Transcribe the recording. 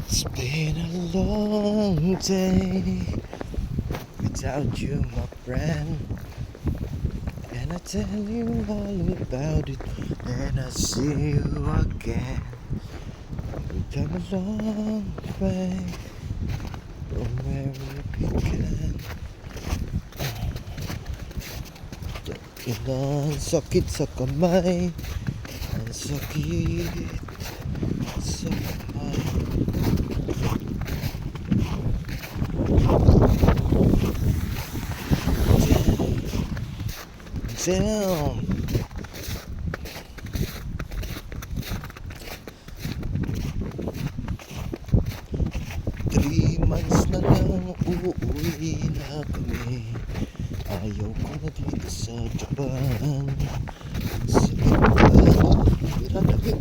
It's been a long day without you, my friend. And I tell you all about it, and I see you again. We've come a long way from where we began. Ang sakit sa kamay, ang sakit sa kamay. Damn. 3 months na lang uuwi na kami. Ayaw ko na dito sa Japan. Sa Japan, pinalamig